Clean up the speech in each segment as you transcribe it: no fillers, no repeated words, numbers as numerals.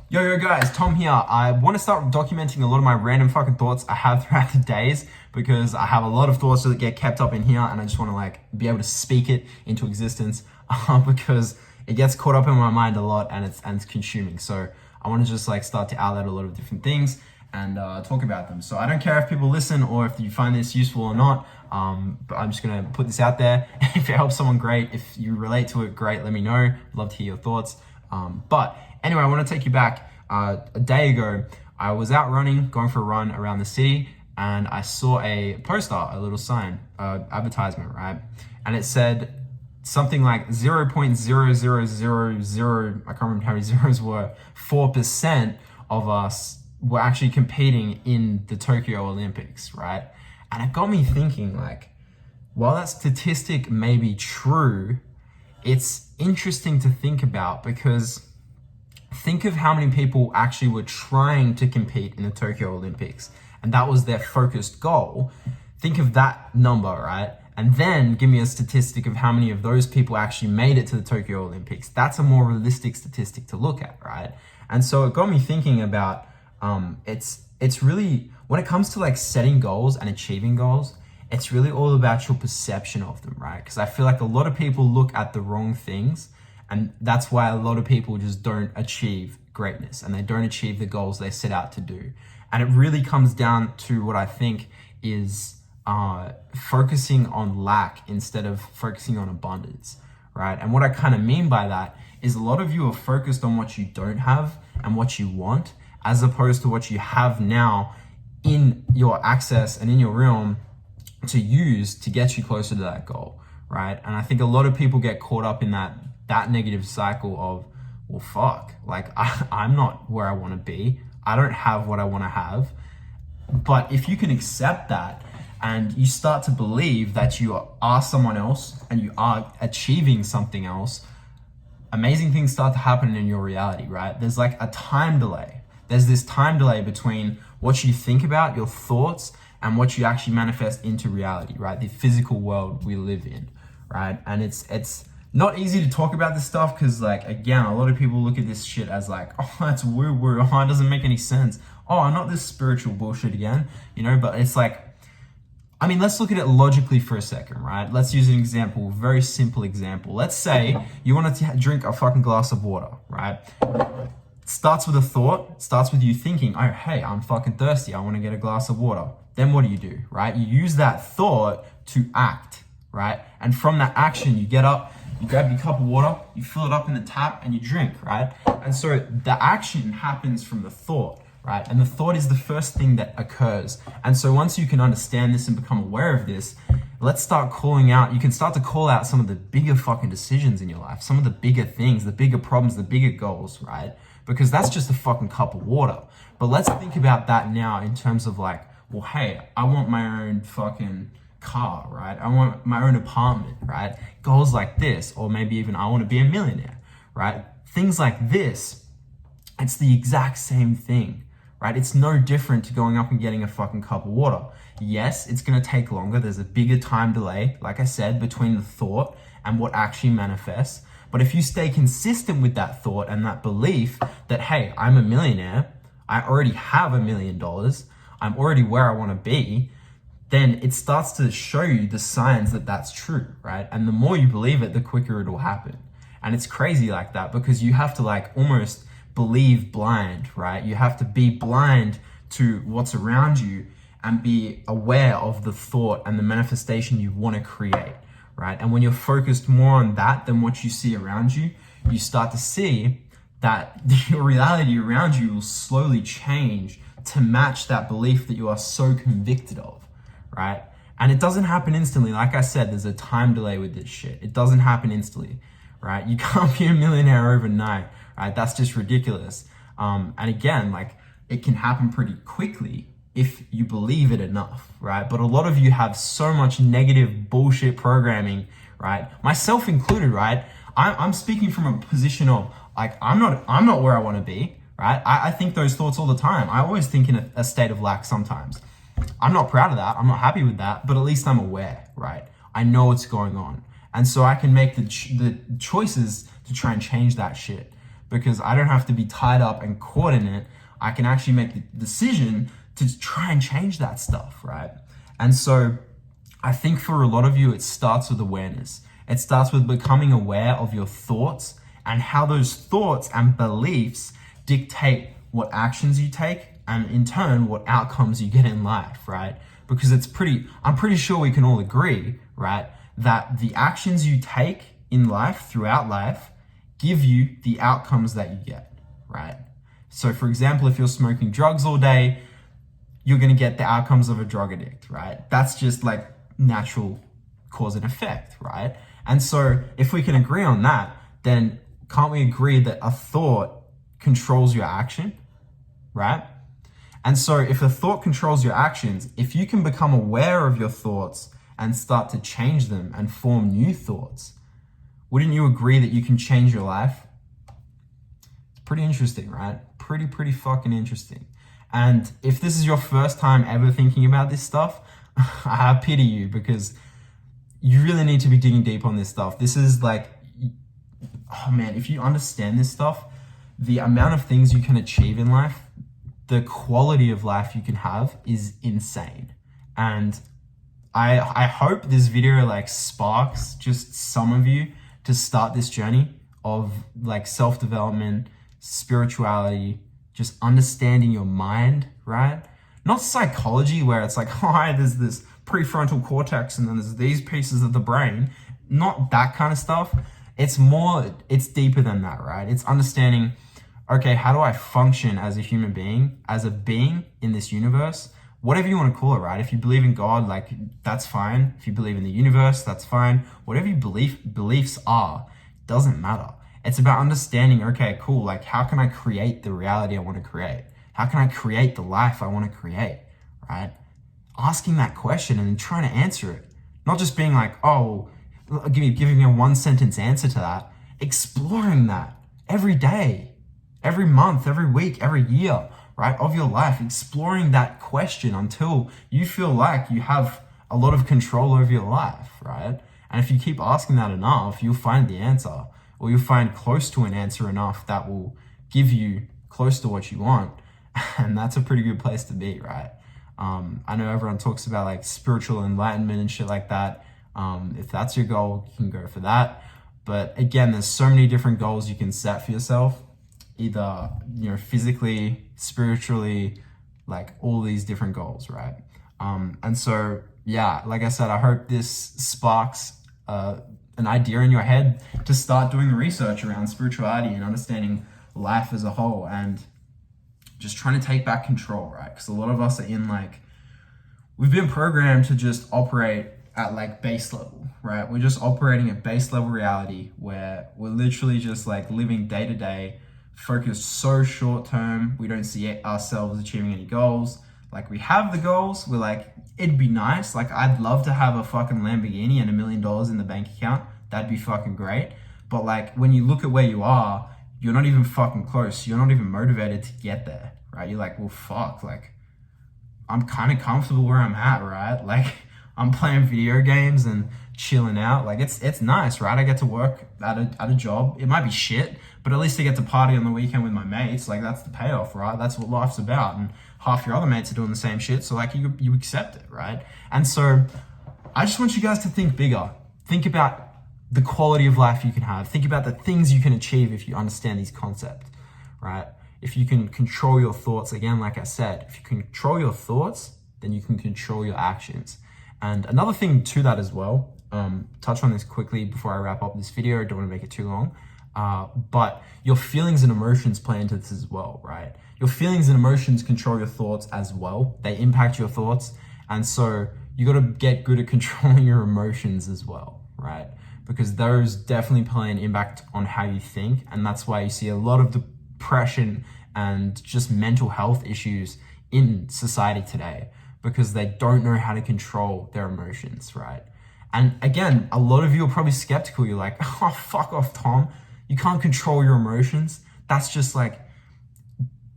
Yo guys, Tom here. I want to start documenting a lot of my random fucking thoughts I have throughout the days because I have a lot of thoughts that get kept up in here and I just want to be able to speak it into existence because it gets caught up in my mind a lot and it's consuming. So I want to just start to outlet a lot of different things and talk about them. So I don't care if people listen or if you find this useful or not, but I'm just going to put this out there. If it helps someone, great. If you relate to it, great. Let me know. I'd love to hear your thoughts. But anyway, I want to take you back. A day ago, I was out running, going for a run around the city, and I saw a poster, a little sign, advertisement, right? And it said something like 0.0000, I can't remember how many zeros were, 4% of us were actually competing in the Tokyo Olympics, right? And it got me thinking, while that statistic may be true, it's interesting to think about because think of how many people actually were trying to compete in the Tokyo Olympics and that was their focused goal. Think of that number, right? And then give me a statistic of how many of those people actually made it to the Tokyo Olympics. That's a more realistic statistic to look at, right? And so it got me thinking about it's really, when it comes to setting goals and achieving goals, it's really all about your perception of them, right? Because I feel like a lot of people look at the wrong things. And that's why a lot of people just don't achieve greatness and they don't achieve the goals they set out to do. And it really comes down to what I think is focusing on lack instead of focusing on abundance, right? And what I kind of mean by that is a lot of you are focused on what you don't have and what you want, as opposed to what you have now in your access and in your realm to use to get you closer to that goal, right? And I think a lot of people get caught up in that negative cycle of, well, fuck, I'm not where I want to be. I don't have what I want to have. But if you can accept that and you start to believe that you are someone else and you are achieving something else, amazing things start to happen in your reality, right? There's a time delay. There's this time delay between what you think about, your thoughts, and what you actually manifest into reality, right? The physical world we live in, right? And it's not easy to talk about this stuff because, again, a lot of people look at this shit as oh, that's woo-woo, oh, it doesn't make any sense. Oh, not this spiritual bullshit again, but it's let's look at it logically for a second, right? Let's use an example, a very simple example. Let's say you want to drink a fucking glass of water, right? Starts with a thought, starts with you thinking, oh, hey, I'm fucking thirsty, I want to get a glass of water. Then what do, right? You use that thought to act, right? And from that action, you get up, you grab your cup of water, you fill it up in the tap and you drink, right? And so the action happens from the thought, right? And the thought is the first thing that occurs. And so once you can understand this and become aware of this, let's start calling out, you can start to call out some of the bigger fucking decisions in your life, some of the bigger things, the bigger problems, the bigger goals, right? Because that's just a fucking cup of water. But let's think about that now in terms of well, hey, I want my own fucking car, right? I want my own apartment, right? Goals like this, or maybe even I want to be a millionaire, right? Things like this, it's the exact same thing, right? It's no different to going up and getting a fucking cup of water. Yes, it's going to take longer. There's a bigger time delay, like I said, between the thought and what actually manifests. But if you stay consistent with that thought and that belief that, hey, I'm a millionaire, I already have $1 million, I'm already where I want to be, then it starts to show you the signs that that's true, right? And the more you believe it, the quicker it'll happen. And it's crazy like that because you have to almost believe blind, right? You have to be blind to what's around you and be aware of the thought and the manifestation you want to create, right? And when you're focused more on that than what you see around you, you start to see that your reality around you will slowly change to match that belief that you are so convicted of. Right? And it doesn't happen instantly. Like I said, there's a time delay with this shit. It doesn't happen instantly, right? You can't be a millionaire overnight, right? That's just ridiculous. And again, it can happen pretty quickly if you believe it enough, right? But a lot of you have so much negative bullshit programming, right? Myself included, right? I'm speaking from a position of I'm not where I want to be, right? I think those thoughts all the time. I always think in a state of lack sometimes. I'm not proud of that. I'm not happy with that, but at least I'm aware, right? I know what's going on. And so I can make the choices to try and change that shit. because I don't have to be tied up and caught in it. I can actually make the decision to try and change that stuff, right? And so I think for a lot of you, it starts with awareness. It starts with becoming aware of your thoughts and how those thoughts and beliefs dictate what actions you take and in turn, what outcomes you get in life, right? Because I'm pretty sure we can all agree, right? That the actions you take in life, throughout life, give you the outcomes that you get, right? So for example, if you're smoking drugs all day, you're gonna get the outcomes of a drug addict, right? That's just like natural cause and effect, right? And so if we can agree on that, then can't we agree that a thought controls your action, right? And so if a thought controls your actions, if you can become aware of your thoughts and start to change them and form new thoughts, wouldn't you agree that you can change your life? It's pretty interesting, right? Pretty fucking interesting. And if this is your first time ever thinking about this stuff, I pity you, because you really need to be digging deep on this stuff. This is like, oh man, if you understand this stuff, the amount of things you can achieve in life, the quality of life you can have is insane. And I hope this video like sparks just some of you to start this journey of like self-development, spirituality, just understanding your mind, right? Not psychology where it's like, oh, there's this prefrontal cortex and then there's these pieces of the brain. Not that kind of stuff. It's deeper than that, right? It's understanding, okay, how do I function as a human being, as a being in this universe? Whatever you want to call it, right? If you believe in God, like that's fine. If you believe in the universe, that's fine. Whatever your beliefs are, doesn't matter. It's about understanding, okay, cool, like how can I create the reality I want to create? How can I create the life I want to create, right? Asking that question and then trying to answer it. Not just being like, oh, giving a one sentence answer to that. Exploring that every day, every month, every week, every year, right, of your life, exploring that question until you feel like you have a lot of control over your life, right? And if you keep asking that enough, you'll find the answer, or you'll find close to an answer enough that will give you close to what you want. And that's a pretty good place to be, right? I know everyone talks about like spiritual enlightenment and shit like that. If that's your goal, you can go for that. But again, there's so many different goals you can set for yourself, either, physically, spiritually, like all these different goals, right? And so, yeah, like I said, I hope this sparks an idea in your head to start doing the research around spirituality and understanding life as a whole and just trying to take back control, right? Because a lot of us are we've been programmed to just operate at like base level, right? We're just operating at base level reality where we're literally just like living day to day, focused so short term. We don't see ourselves achieving any goals. Like we have the goals, we're like, it'd be nice. Like I'd love to have a fucking Lamborghini and $1 million in the bank account. That'd be fucking great. But like when you look at where you are, you're not even fucking close. You're not even motivated to get there, right? You're like, well, fuck, like I'm kind of comfortable where I'm at, right? Like I'm playing video games and chilling out. Like it's nice, right? I get to work at a job. It might be shit, but at least I get to party on the weekend with my mates. Like that's the payoff, right? That's what life's about. And half your other mates are doing the same shit. So like you accept it, right? And so I just want you guys to think bigger. Think about the quality of life you can have. Think about the things you can achieve if you understand these concepts, right? If you can control your thoughts, again, like I said, if you can control your thoughts, then you can control your actions. And another thing to that as well, touch on this quickly before I wrap up this video. I don't want to make it too long. But your feelings and emotions play into this as well, right? Your feelings and emotions control your thoughts as well. They impact your thoughts. And so you got to get good at controlling your emotions as well, right? Because those definitely play an impact on how you think. And that's why you see a lot of depression and just mental health issues in society today, because they don't know how to control their emotions, right? And again, a lot of you are probably skeptical. You're like, oh, fuck off, Tom. You can't control your emotions. That's just like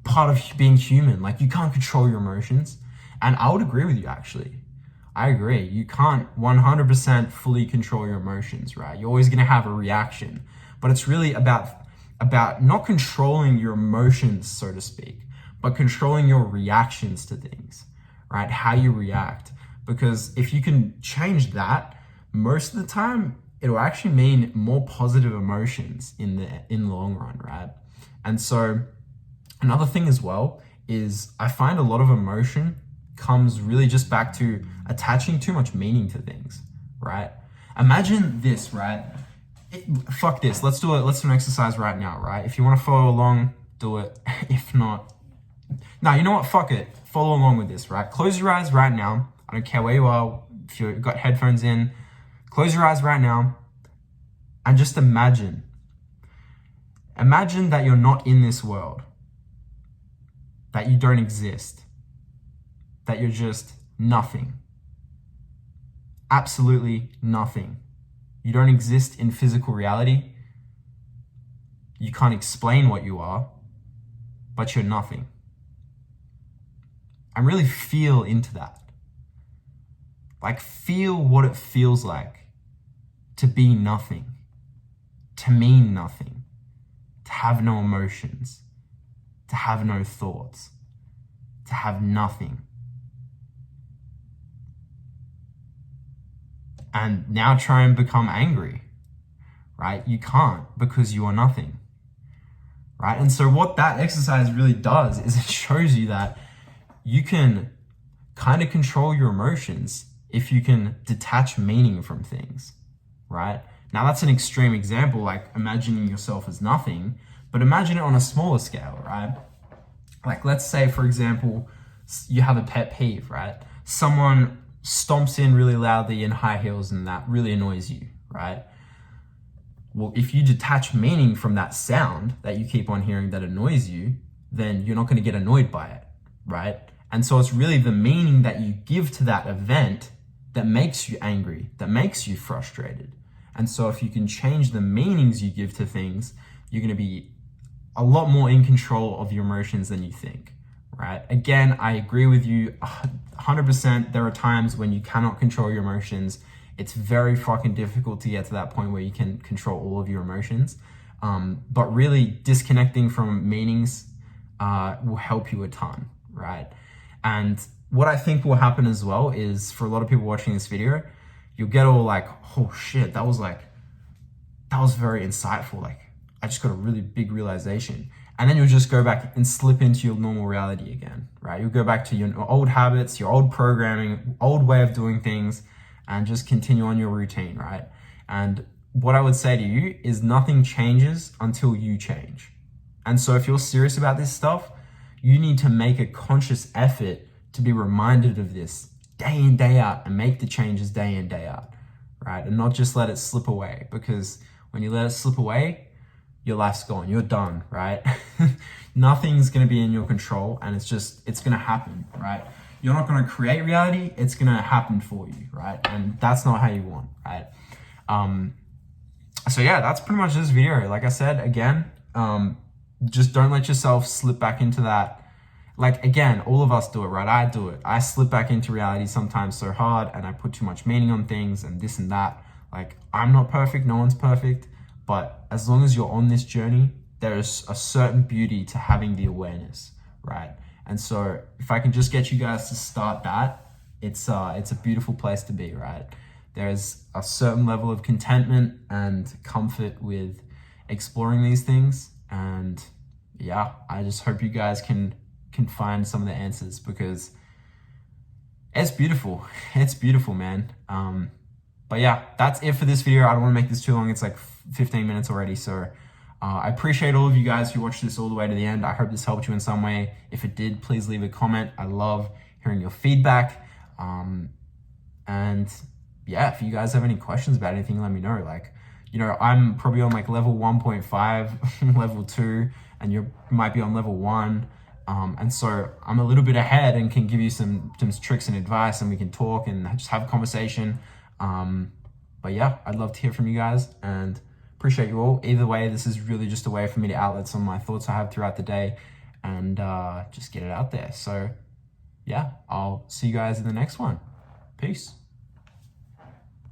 part of being human. Like you can't control your emotions. And I would agree with you, actually. I agree. You can't 100% fully control your emotions, right? You're always going to have a reaction, but it's really about about not controlling your emotions, so to speak, but controlling your reactions to things, right? How you react. Because if you can change that, most of the time, it'll actually mean more positive emotions in the long run, right? And so another thing as well is I find a lot of emotion comes really just back to attaching too much meaning to things, right? Imagine this, right? Fuck this. Let's do it. Let's do an exercise right now, right? If you want to follow along, do it. If not, no, you know what? Fuck it. Follow along with this, right? Close your eyes right now. I don't care where you are. If you've got headphones in, close your eyes right now and just imagine. Imagine that you're not in this world, that you don't exist, that you're just nothing. Absolutely nothing. You don't exist in physical reality. You can't explain what you are, but you're nothing. And really feel into that. Like, feel what it feels like to be nothing, to mean nothing, to have no emotions, to have no thoughts, to have nothing. And now try and become angry, right? You can't, because you are nothing, right? And so what that exercise really does is it shows you that you can kind of control your emotions if you can detach meaning from things, right? Now that's an extreme example, like imagining yourself as nothing, but imagine it on a smaller scale, right? Like, let's say, for example, you have a pet peeve, right? Someone stomps in really loudly in high heels and that really annoys you, right? Well, if you detach meaning from that sound that you keep on hearing that annoys you, then you're not going to get annoyed by it, right? And so it's really the meaning that you give to that event that makes you angry, that makes you frustrated. And so if you can change the meanings you give to things, you're going to be a lot more in control of your emotions than you think, right? Again, I agree with you 100%. There are times when you cannot control your emotions. It's very fucking difficult to get to that point where you can control all of your emotions. But really disconnecting from meanings will help you a ton, right? And what I think will happen as well is, for a lot of people watching this video, you'll get all like, oh shit, that was very insightful. Like, I just got a really big realization. And then you'll just go back and slip into your normal reality again, right? You'll go back to your old habits, your old programming, old way of doing things, and just continue on your routine, right? And what I would say to you is nothing changes until you change. And so if you're serious about this stuff, you need to make a conscious effort to be reminded of this day in, day out, and make the changes day in, day out, right? And not just let it slip away, because when you let it slip away, your life's gone, you're done, right? Nothing's gonna be in your control, and it's gonna happen, right? You're not gonna create reality, it's gonna happen for you, right? And that's not how you want, right? So yeah, that's pretty much this video. Like I said, again, just don't let yourself slip back into that. Like, again, all of us do it, right? I do it. I slip back into reality sometimes so hard, and I put too much meaning on things and this and that. Like, I'm not perfect, no one's perfect, but as long as you're on this journey, there is a certain beauty to having the awareness, right? And so if I can just get you guys to start that, it's a beautiful place to be, right? There's a certain level of contentment and comfort with exploring these things. And yeah, I just hope you guys can find some of the answers, because it's beautiful. It's beautiful, man. But yeah, that's it for this video. I don't want to make this too long. It's like 15 minutes already. So I appreciate all of you guys who watched this all the way to the end. I hope this helped you in some way. If it did, please leave a comment. I love hearing your feedback. And yeah, if you guys have any questions about anything, let me know. Like, you know, I'm probably on like level 1.5, level 2, and you might be on level 1. And so I'm a little bit ahead and can give you some tricks and advice, and we can talk and just have a conversation. But yeah, I'd love to hear from you guys, and appreciate you all. Either way, this is really just a way for me to outlet some of my thoughts I have throughout the day, and just get it out there. So yeah, I'll see you guys in the next one. Peace.